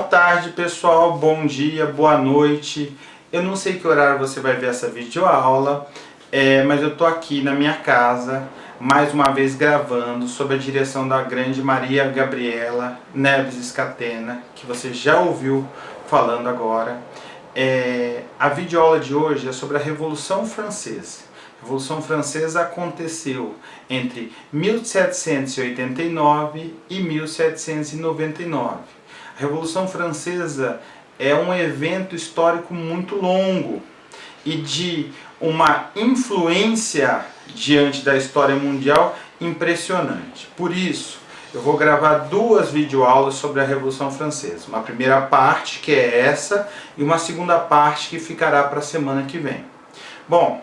tarde, pessoal, bom dia, boa noite. Eu não sei que horário você vai ver essa videoaula, mas eu tô aqui na minha casa, mais uma vez gravando, sob a direção da grande Maria Gabriela Neves Scatena, que você já ouviu falando agora. A videoaula de hoje é sobre a Revolução Francesa. A Revolução Francesa aconteceu entre 1789 e 1799. A Revolução Francesa é um evento histórico muito longo e de uma influência diante da história mundial impressionante. Por isso, eu vou gravar duas videoaulas sobre a Revolução Francesa. Uma primeira parte, que é essa, e uma segunda parte que ficará para a semana que vem. Bom,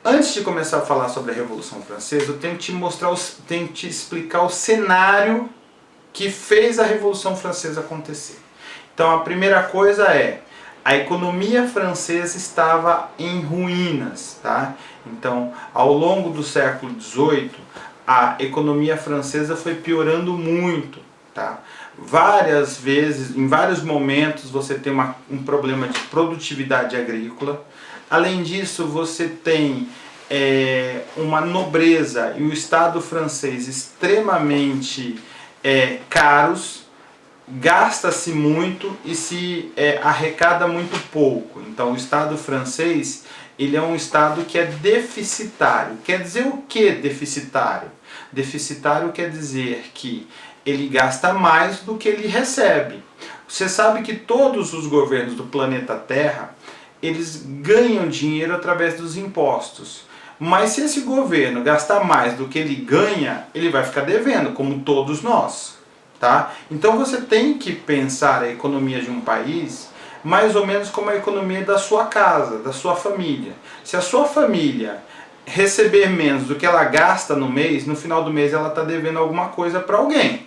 antes de começar a falar sobre a Revolução Francesa, eu tenho que te explicar o cenário que fez a Revolução Francesa acontecer. Então a primeira coisa é, a economia francesa estava em ruínas, tá? Então, ao longo do século XVIII, a economia francesa foi piorando muito, tá? Várias vezes, em vários momentos, você tem um problema de produtividade agrícola. Além disso, você tem uma nobreza e o Estado francês extremamente caros, gasta-se muito e se arrecada muito pouco. Então o Estado francês, ele é um Estado que é deficitário. Quer dizer o que deficitário? Deficitário quer dizer que ele gasta mais do que ele recebe. Você sabe que todos os governos do planeta Terra, eles ganham dinheiro através dos impostos. Mas se esse governo gastar mais do que ele ganha, ele vai ficar devendo, como todos nós. Tá? Então você tem que pensar a economia de um país mais ou menos como a economia da sua casa, da sua família. Se a sua família receber menos do que ela gasta no mês, no final do mês ela está devendo alguma coisa para alguém.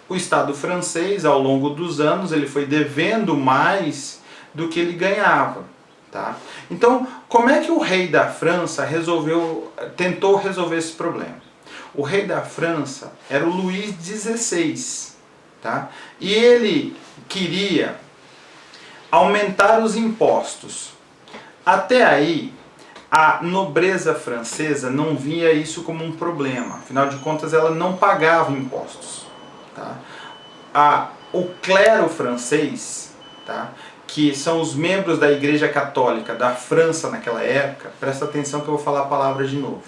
O Estado francês, ao longo dos anos, ele foi devendo mais do que ele ganhava. Tá? Então, como é que o rei da França tentou resolver esse problema? O rei da França era o Luís XVI, tá? E ele queria aumentar os impostos. Até aí, a nobreza francesa não via isso como um problema, afinal de contas ela não pagava impostos. Tá? O clero francês, tá? Que são os membros da Igreja Católica da França naquela época, presta atenção que eu vou falar a palavra de novo,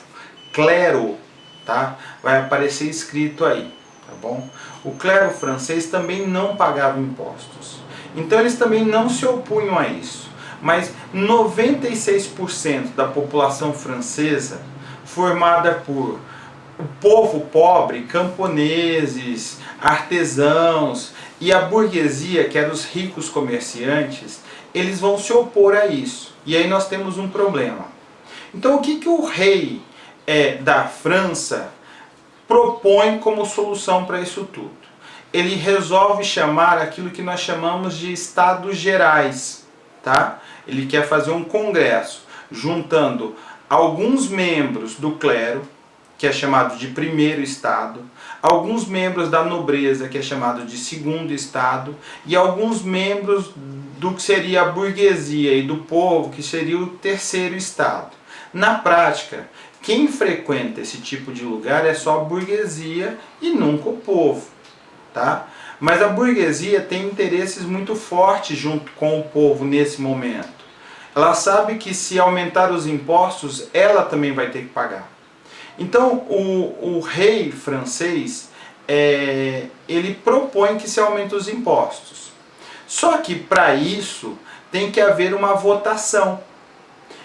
clero, tá? Vai aparecer escrito aí, tá bom? O clero francês também não pagava impostos, então eles também não se opunham a isso, mas 96% da população francesa, formada por o povo pobre, camponeses, artesãos e a burguesia, que eram os ricos comerciantes, eles vão se opor a isso. E aí nós temos um problema. Então o que o rei da França propõe como solução para isso tudo? Ele resolve chamar aquilo que nós chamamos de Estados Gerais. Tá? Ele quer fazer um congresso, juntando alguns membros do clero, que é chamado de primeiro estado, alguns membros da nobreza, que é chamado de segundo estado, e alguns membros do que seria a burguesia e do povo, que seria o terceiro estado. Na prática, quem frequenta esse tipo de lugar é só a burguesia e nunca o povo. Tá? Mas a burguesia tem interesses muito fortes junto com o povo nesse momento. Ela sabe que se aumentar os impostos, ela também vai ter que pagar. Então o rei francês, ele propõe que se aumente os impostos. Só que para isso tem que haver uma votação.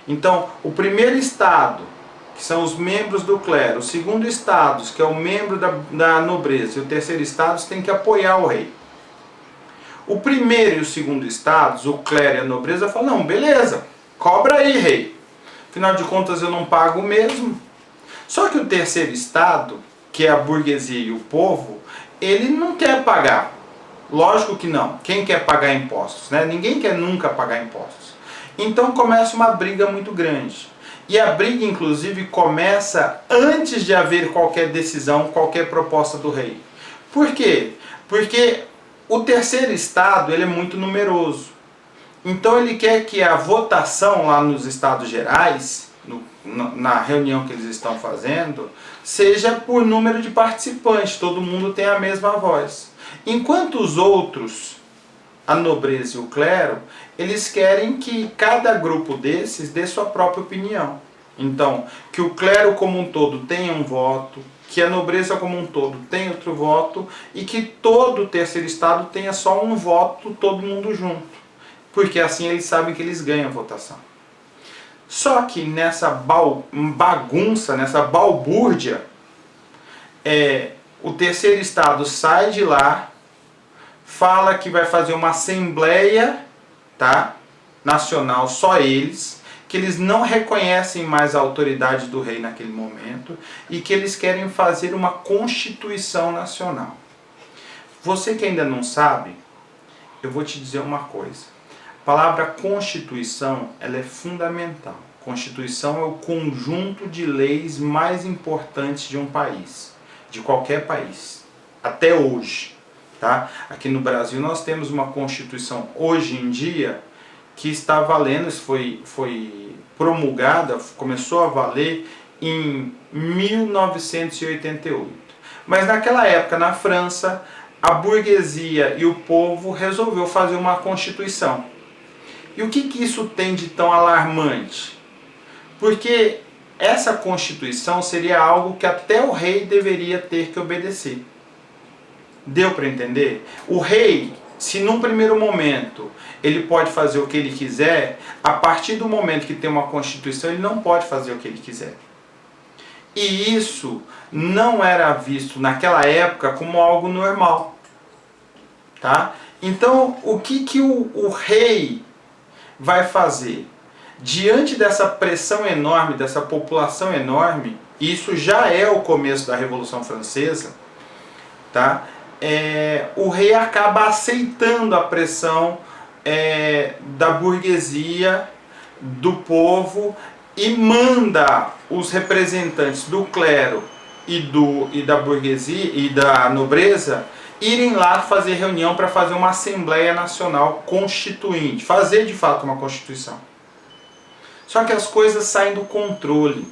Então o primeiro estado, que são os membros do clero, o segundo estado, que é o membro da nobreza, e o terceiro estado tem que apoiar o rei. O primeiro e o segundo estados, o clero e a nobreza, falam, não, beleza, cobra aí, rei. Afinal de contas eu não pago mesmo. Só que o terceiro estado, que é a burguesia e o povo, ele não quer pagar. Lógico que não. Quem quer pagar impostos? Né? Ninguém quer nunca pagar impostos. Então começa uma briga muito grande. E a briga, inclusive, começa antes de haver qualquer decisão, qualquer proposta do rei. Por quê? Porque o terceiro estado ele é muito numeroso. Então ele quer que a votação lá nos estados gerais, na reunião que eles estão fazendo, seja por número de participantes, todo mundo tem a mesma voz. Enquanto os outros, a nobreza e o clero, eles querem que cada grupo desses dê sua própria opinião. Então, que o clero como um todo tenha um voto, que a nobreza como um todo tenha outro voto e que todo o terceiro estado tenha só um voto, todo mundo junto. Porque assim eles sabem que eles ganham a votação. Só que nessa bagunça, nessa balbúrdia, o terceiro estado sai de lá, fala que vai fazer uma assembleia, tá, nacional, só eles, que eles não reconhecem mais a autoridade do rei naquele momento e que eles querem fazer uma constituição nacional. Você que ainda não sabe, eu vou te dizer uma coisa. A palavra constituição, ela é fundamental. Constituição é o conjunto de leis mais importantes de um país, de qualquer país, até hoje. Tá? Aqui no Brasil nós temos uma Constituição hoje em dia que está valendo, isso foi promulgada, começou a valer em 1988. Mas naquela época, na França, a burguesia e o povo resolveu fazer uma Constituição. E o que isso tem de tão alarmante? Porque essa Constituição seria algo que até o rei deveria ter que obedecer. Deu para entender? O rei, se num primeiro momento ele pode fazer o que ele quiser, a partir do momento que tem uma Constituição ele não pode fazer o que ele quiser. E isso não era visto naquela época como algo normal. Tá? Então o que o rei vai fazer? Diante dessa pressão enorme, dessa população enorme, isso já é o começo da Revolução Francesa, tá? O rei acaba aceitando a pressão da burguesia, do povo, e manda os representantes do clero e da burguesia e da nobreza irem lá fazer reunião para fazer uma Assembleia Nacional Constituinte, fazer de fato uma Constituição. Só que as coisas saem do controle.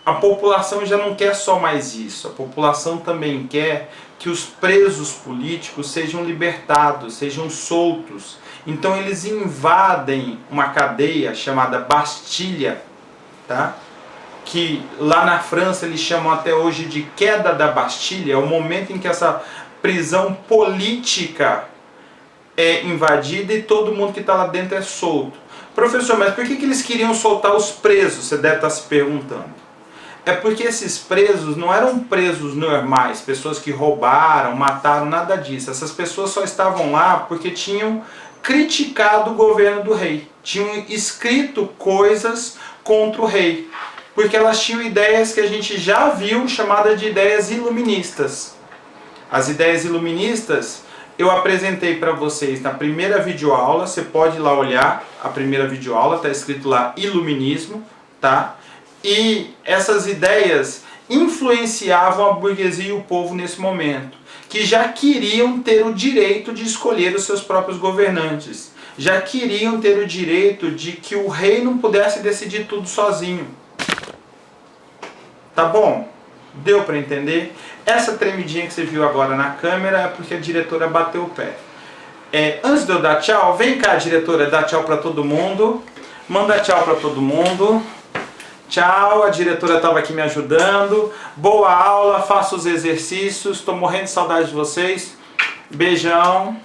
A população já não quer só mais isso, a população também quer que os presos políticos sejam libertados, sejam soltos. Então eles invadem uma cadeia chamada Bastilha, tá? Que lá na França eles chamam até hoje de queda da Bastilha, é o momento em que essa prisão política é invadida e todo mundo que está lá dentro é solto. Professor, mas por que eles queriam soltar os presos? Você deve estar se perguntando. É porque esses presos não eram presos normais, pessoas que roubaram, mataram, nada disso. Essas pessoas só estavam lá porque tinham criticado o governo do rei. Tinham escrito coisas contra o rei. Porque elas tinham ideias que a gente já viu, chamadas de ideias iluministas. As ideias iluministas eu apresentei para vocês na primeira videoaula, você pode ir lá olhar a primeira videoaula, está escrito lá Iluminismo, tá? E essas ideias influenciavam a burguesia e o povo nesse momento, que já queriam ter o direito de escolher os seus próprios governantes, já queriam ter o direito de que o rei não pudesse decidir tudo sozinho. Tá bom? Deu para entender? Essa tremidinha que você viu agora na câmera é porque a diretora bateu o pé. Antes de eu dar tchau, vem cá, diretora, dá tchau para todo mundo. Manda tchau para todo mundo. Tchau, a diretora estava aqui me ajudando. Boa aula, faça os exercícios. Estou morrendo de saudade de vocês. Beijão.